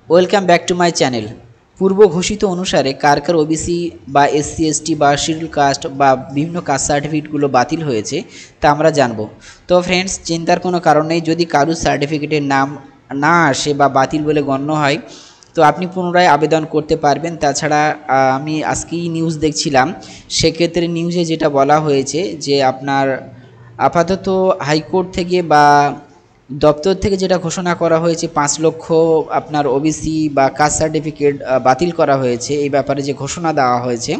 Welcome back to my channel. পূর্ব ঘোষিত অনুসারে কার কার OBC বা এসসি এসটি বা শিডিউল কাস্ট বা বিভিন্ন কাস্ট সার্টিফিকেটগুলো বাতিল হয়েছে তা আমরা জানব। তো ফ্রেন্ডস, চিন্তার কোনো কারণ নেই। যদি কারুর সার্টিফিকেটের নাম না আসে বা বাতিল বলে গণ্য হয় তো আপনি পুনরায় আবেদন করতে পারবেন। তাছাড়া আমি আজকেই নিউজ দেখছিলাম, সেক্ষেত্রে নিউজে যেটা বলা হয়েছে যে আপনার আপাতত হাইকোর্ট থেকে বা দপ্তর থেকে যেটা ঘোষণা করা হয়েছে 5 লক্ষ আপনার ওবিসি বা কাস্ট সার্টিফিকেট বাতিল করা হয়েছে, এই ব্যাপারে যে ঘোষণা দেওয়া হয়েছে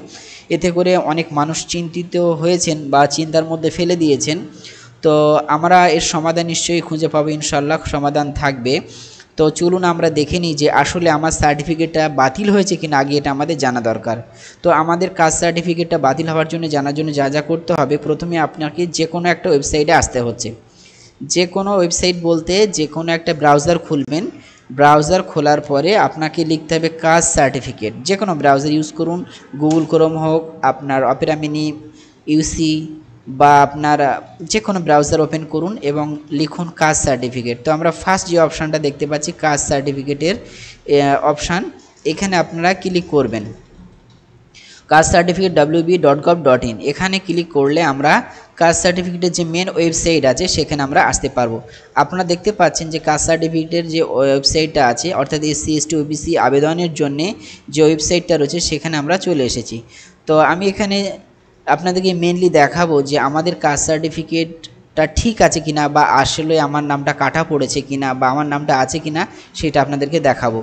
এতে করে অনেক মানুষ চিন্তিত হয়েছেন বা চিন্তার মধ্যে ফেলে দিয়েছেন। তো আমরা এর সমাধান নিশ্চয়ই খুঁজে পাবো, ইনশাল্লাহ সমাধান থাকবে। তো চলুন আমরা দেখে নিই যে আসলে আমার সার্টিফিকেটটা বাতিল হয়েছে কিনা, আগে এটা আমাদের জানা দরকার। তো আমাদের কাস্ট সার্টিফিকেটটা বাতিল হওয়ার জন্য জানার জন্য যা যা করতে হবে, প্রথমে আপনাকে যে কোনো একটা ওয়েবসাইটে আসতে হচ্ছে। যে কোনো ওয়েবসাইট বলতে যে কোনো একটা ব্রাউজার খুলবেন। ব্রাউজার খোলার পরে আপনাকে লিখতে হবে কাস্ট সার্টিফিকেট। যে কোনো ব্রাউজার ইউজ করুন, গুগল ক্রোম হোক, আপনার অপেরা মিনি, ইউসি বা আপনার যে কোনো ব্রাউজার ওপেন করুন এবং লিখুন কাস্ট সার্টিফিকেট। তো আমরা ফার্স্ট যে অপশানটা দেখতে পাচ্ছি কাস্ট সার্টিফিকেটের অপশান, এখানে আপনারা ক্লিক করবেন। কাস্ট সার্টিফিকেট wb.gov.in এখানে ক্লিক করলে আমরা কাস্ট সার্টিফিকেটের যে মেন ওয়েবসাইট আছে সেখানে আমরা আসতে পারবো। আপনারা দেখতে পাচ্ছেন যে কাস্ট সার্টিফিকেটের যে ওয়েবসাইটটা আছে, অর্থাৎ এসসি এসটি ওবিসি আবেদনের জন্য যে ওয়েবসাইটটা রয়েছে সেখানে আমরা চলে এসেছি। তো আমি এখানে আপনাদেরকে মেনলি দেখাবো যে আমাদের কাস্ট সার্টিফিকেটটা ঠিক আছে কিনা বা আসলে আমার নামটা কাটা পড়েছে কিনা বা আমার নামটা আছে কিনা সেটা আপনাদেরকে দেখাবো।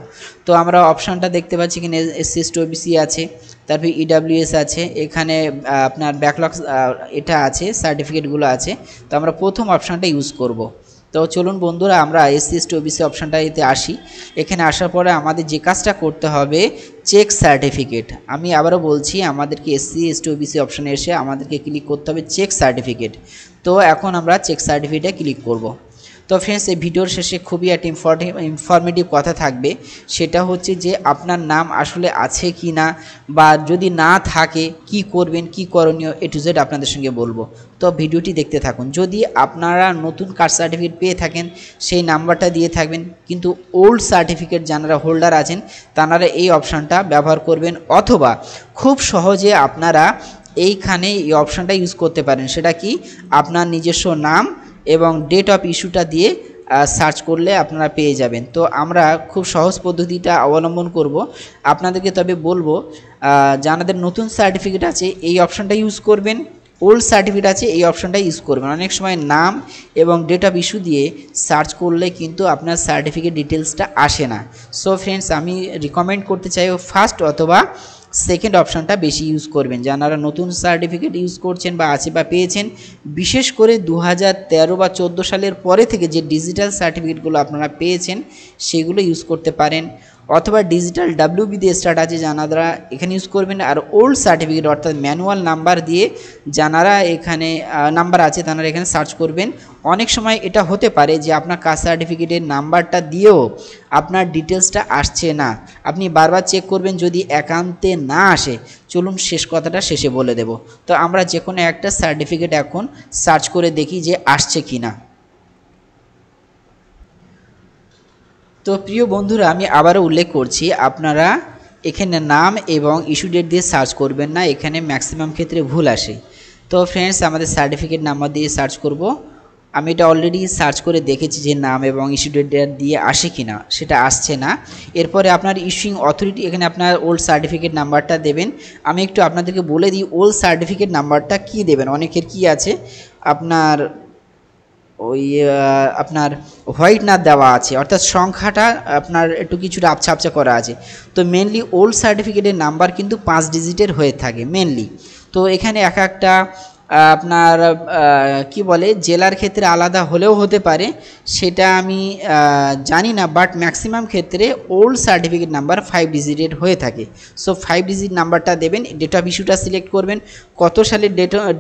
তো আমরা অপশানটা দেখতে পাচ্ছি কিনা এসসি এসটি ওবিসি আছে, তারপর ইডাব্লিউএস আছে, এখানে আপনার ব্যাকলগ এটা আছে, সার্টিফিকেটগুলো আছে। তো আমরা প্রথম অপশানটা ইউজ করব। তো চলুন বন্ধুরা আমরা এসসি এসটি ওবিসি অপশানটাতে আসি। এখানে আসার পরে আমাদের যে কাজটা করতে হবে চেক সার্টিফিকেট। আমি আবারও বলছি, আমাদেরকে এসসি এসটি ওবিসি অপশানে এসে আমাদেরকে ক্লিক করতে হবে চেক সার্টিফিকেট। তো এখন আমরা চেক সার্টিফিকেটে ক্লিক করব। তো ফ্রেন্ডস, এই ভিডিওর শেষে খুবই একটা ইনফরমেটিভ কথা থাকবে, সেটা হচ্ছে যে আপনার নাম আসলে আছে কি না, বা যদি না থাকে কি করবেন, কি করণীয়, এ টু জেড আপনাদের সঙ্গে বলবো। তো ভিডিওটি দেখতে থাকুন। যদি আপনারা নতুন কাস্ট সার্টিফিকেট পেয়ে থাকেন সেই নাম্বারটা দিয়ে থাকবেন, কিন্তু ওল্ড সার্টিফিকেট যারা হোল্ডার আছেন তারা এই অপশানটা ব্যবহার করবেন, অথবা খুব সহজে আপনারা এইখানে এই অপশানটা ইউজ করতে পারেন। সেটা কি, আপনার নিজস্ব নাম এবং ডেট অফ ইস্যুটা দিয়ে সার্চ করলে আপনারা পেয়ে যাবেন। তো আমরা খুব সহজ পদ্ধতিটা অবলম্বন করব আপনাদেরকে। তবে বলবো যাদের নতুন সার্টিফিকেট আছে এই অপশানটা ইউজ করবেন, ওল্ড সার্টিফিকেট আছে এই অপশানটা ইউজ করবেন। অনেক সময় নাম এবং ডেট অফ ইস্যু দিয়ে সার্চ করলে কিন্তু আপনার সার্টিফিকেট ডিটেলসটা আসে না। সো ফ্রেন্ডস, আমি রিকমেন্ড করতে চাই ফার্স্ট অথবা সেকেন্ড অপশানটা বেশি ইউজ করবেন। যারা নতুন সার্টিফিকেট ইউজ করছেন বা আছে বা পেয়েছেন, বিশেষ করে 2013 বা 14 সালের পরে থেকে যে ডিজিটাল সার্টিফিকেটগুলো আপনারা পেয়েছেন সেগুলো ইউজ করতে পারেন, অথবা ডিজিটাল WB দিয়ে স্টার্ট আছে যারা এখানে ইউজ করবেন। আর ওল্ড সার্টিফিকেট অর্থাৎ ম্যানুয়াল নাম্বার দিয়ে যারা এখানে নাম্বার আছে তারা এখানে সার্চ করবেন। অনেক সময় এটা হতে পারে যে আপনার কাস্ট সার্টিফিকেটের নাম্বারটা দিয়েও আপনার ডিটেলসটা আসছে না, আপনি বারবার চেক করবেন যদি একান্তে না আসে। চলুন শেষ কথাটা শেষে বলে দেব। তো আমরা যে কোনো একটা সার্টিফিকেট এখন সার্চ করে দেখি যে আসছে কি না। তো প্রিয় বন্ধুরা, আমি আবারও উল্লেখ করছি, আপনারা এখানে নাম এবং ইস্যু ডেট দিয়ে সার্চ করবেন না, এখানে ম্যাক্সিমাম ক্ষেত্রে ভুল আসে। তো ফ্রেন্ডস, আমাদের সার্টিফিকেট নাম্বার দিয়ে সার্চ করব। আমি এটা অলরেডি সার্চ করে দেখেছি যে নাম এবং ইস্যু ডেট দিয়ে আসে কিনা, সেটা আসছে না। এরপরে আপনার ইস্যুইং অথরিটি, এখানে আপনার ওল্ড সার্টিফিকেট নাম্বারটা দেবেন। আমি একটু আপনাদেরকে বলে দিই ওল্ড সার্টিফিকেট নাম্বারটা কি দেবেন। অনেকের কি আছে, আপনার ওই আপনার হোয়াইট না দেওয়া আছে, অর্থাৎ সংখ্যাটা আপনার একটু কিছুটা আবছা আবছা করা আছে। তো মেনলি ওল্ড সার্টিফিকেটের নাম্বার কিন্তু 5 ডিজিটের হয়ে থাকে মেনলি। তো এখানে এক একটা আপনার কি বলে জেলার ক্ষেত্রে আলাদা হলেও হতে পারে, সেটা আমি জানি না, বাট ম্যাক্সিমাম ক্ষেত্রে ওল্ড সার্টিফিকেট নাম্বার 5 ডিজিটের হয়ে থাকে। সো 5 ডিজিট নাম্বারটা দেবেন, ডেট অফ ইস্যুটা সিলেক্ট করবেন, কত সালের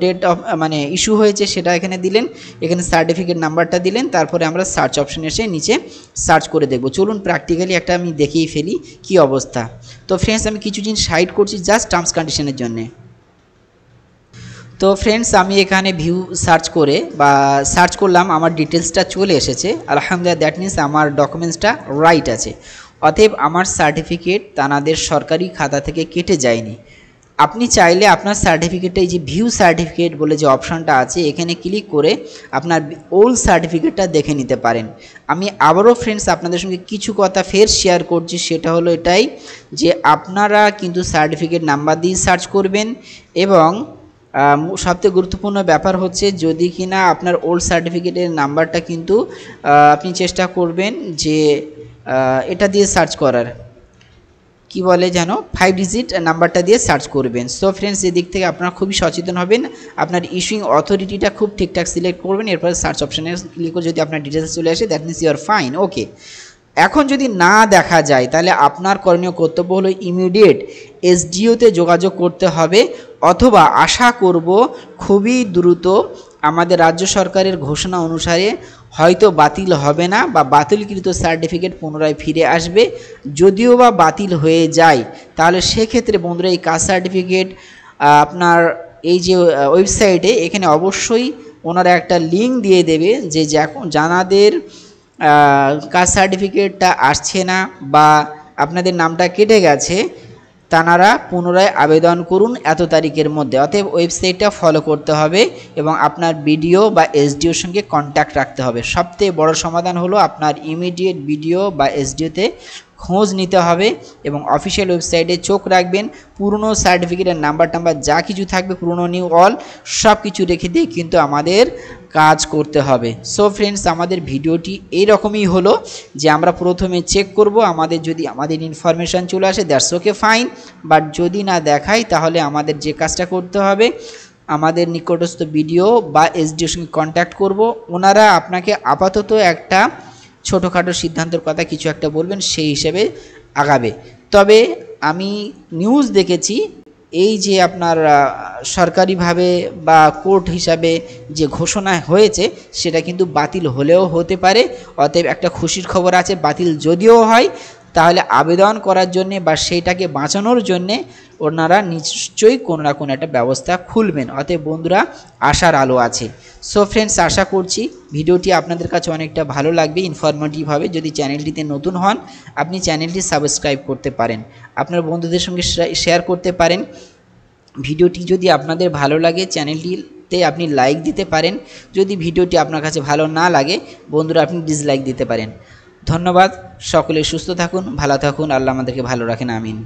ডেট অফ মানে ইস্যু হয়েছে সেটা এখানে দিলেন, এখানে সার্টিফিকেট নাম্বারটা দিলেন, তারপরে আমরা সার্চ অপশানে এসে নিচে সার্চ করে দেখব। চলুন প্র্যাকটিক্যালি একটা আমি দেখিয়ে ফেলি কি অবস্থা। তো ফ্রেন্ডস, আমি কিছু জিনিস হাইড করছি জাস্ট টার্মস কন্ডিশনের জন্যে। তো ফ্রেন্ডস, আমি এখানে ভিউ সার্চ করে বা সার্চ করলাম, আমার ডিটেলসটা চলে এসেছে আলহামদুলিল্লাহ। দ্যাট মিনস আমার ডকুমেন্টসটা রাইট আছে। অতএব আমার সার্টিফিকেট তাদের সরকারি খাতা থেকে কেটে যায়নি। আপনি চাইলে আপনার সার্টিফিকেটটা এই যে ভিউ সার্টিফিকেট বলে যে অপশানটা আছে এখানে ক্লিক করে আপনার ওল্ড সার্টিফিকেটটা দেখে নিতে পারেন। আমি আবারও ফ্রেন্ডস আপনাদের সঙ্গে কিছু কথা ফের শেয়ার করছি, সেটা হলো এটাই যে আপনারা কিন্তু সার্টিফিকেট নাম্বার দিয়ে সার্চ করবেন এবং সবথেকে গুরুত্বপূর্ণ ব্যাপার হচ্ছে যদি কিনা আপনার ওল্ড সার্টিফিকেটের নাম্বারটা কিন্তু আপনি চেষ্টা করবেন যে এটা দিয়ে সার্চ করার, কি বলে যেন 5 ডিজিট নাম্বারটা দিয়ে সার্চ করবেন। সো ফ্রেন্ডস এদিক থেকে আপনারা খুবই সচেতন হবেন, আপনার ইস্যুইং অথরিটিটা খুব ঠিকঠাক সিলেক্ট করবেন, এরপরে সার্চ অপশানে ক্লিক করে যদি আপনার ডিটেলস চলে আসে that means you are fine. Okay, এখন যদি না দেখা যায় তাহলে আপনার করণীয় কর্তব্য হলো ইমিডিয়েট এসডিওতে যোগাযোগ করতে হবে, অথবা আশা করব খুবই দ্রুত আমাদের রাজ্য সরকারের ঘোষণা অনুসারে হয়তো বাতিল হবে না বা বাতিলকৃত সার্টিফিকেট পুনরায় ফিরে আসবে। যদিও বা বাতিল হয়ে যায় তাহলে সেক্ষেত্রে বন্ধুরা এই কাস্ট সার্টিফিকেট আপনার এই যে ওয়েবসাইটে এখানে অবশ্যই ওনারা একটা লিঙ্ক দিয়ে দেবে যে যাদের কাস্ট সার্টিফিকেটটা আসছে না বা আপনাদের নামটা কেটে গেছে তারা পুনরায় আবেদন করুন এত তারিখের মধ্যে। অতএব ওয়েবসাইটটা ফলো করতে হবে এবং আপনার বিডিও বা এসডিওর সঙ্গে কন্ট্যাক্ট রাখতে হবে। সবথেকে বড় সমাধান হলো আপনার ইমিডিয়েট বিডিও বা এসডিওতে খোঁজ নিতে হবে এবং অফিসিয়াল ওয়েবসাইটে চোখ রাখবেন। পুরনো সার্টিফিকেটের নাম্বার যা কিছু থাকবে পুরনো নিউ অল সব কিছু রেখে দিয়ে কিন্তু আমাদের কাজ করতে হবে। সো ফ্রেন্ডস আমাদের ভিডিওটি এইরকমই হলো যে আমরা প্রথমে চেক করব আমাদের যদি আমাদের ইনফরমেশান চলে আসে দ্যাটস ওকে ফাইন, বাট যদি না দেখায় তাহলে আমাদের যে কাজটা করতে হবে আমাদের নিকটস্থ বিডিও বা এসডিওর সঙ্গে কন্ট্যাক্ট করব। ওনারা আপনাকে আপাতত একটা ছোটোখাটো সিদ্ধান্তের কথা কিছু একটা বলবেন, সেই হিসেবে আগাবে। তবে আমি নিউজ দেখেছি এই যে আপনার সরকারিভাবে বা কোর্ট হিসাবে যে ঘোষণা হয়েছে সেটা কিন্তু বাতিল হলেও হতে পারে। অতএব একটা খুশির খবর আছে, বাতিল যদিও হয় তাহলে আবেদন করার জন্যে বা সেইটাকে বাঁচানোর জন্যে ওনারা নিশ্চয়ই কোনো না কোনো একটা ব্যবস্থা খুলবেন। অতএব বন্ধুরা আশার আলো আছে। সো ফ্রেন্ডস আশা করছি ভিডিওটি আপনাদের কাছে অনেকটা ভালো লাগবে, ইনফরমেটিভ হবে। যদি চ্যানেলটিতে নতুন হন আপনি চ্যানেলটি সাবস্ক্রাইব করতে পারেন, আপনার বন্ধুদের সঙ্গে শেয়ার করতে পারেন। ভিডিওটি যদি আপনাদের ভালো লাগে চ্যানেলটিতে আপনি লাইক দিতে পারেন, যদি ভিডিওটি আপনার কাছে ভালো না লাগে বন্ধুরা আপনি ডিসলাইক দিতে পারেন। ধন্যবাদ, সকলে সুস্থ থাকুন, ভালো থাকুন, আল্লাহ আমাদেরকে ভালো রাখেন, আমিন।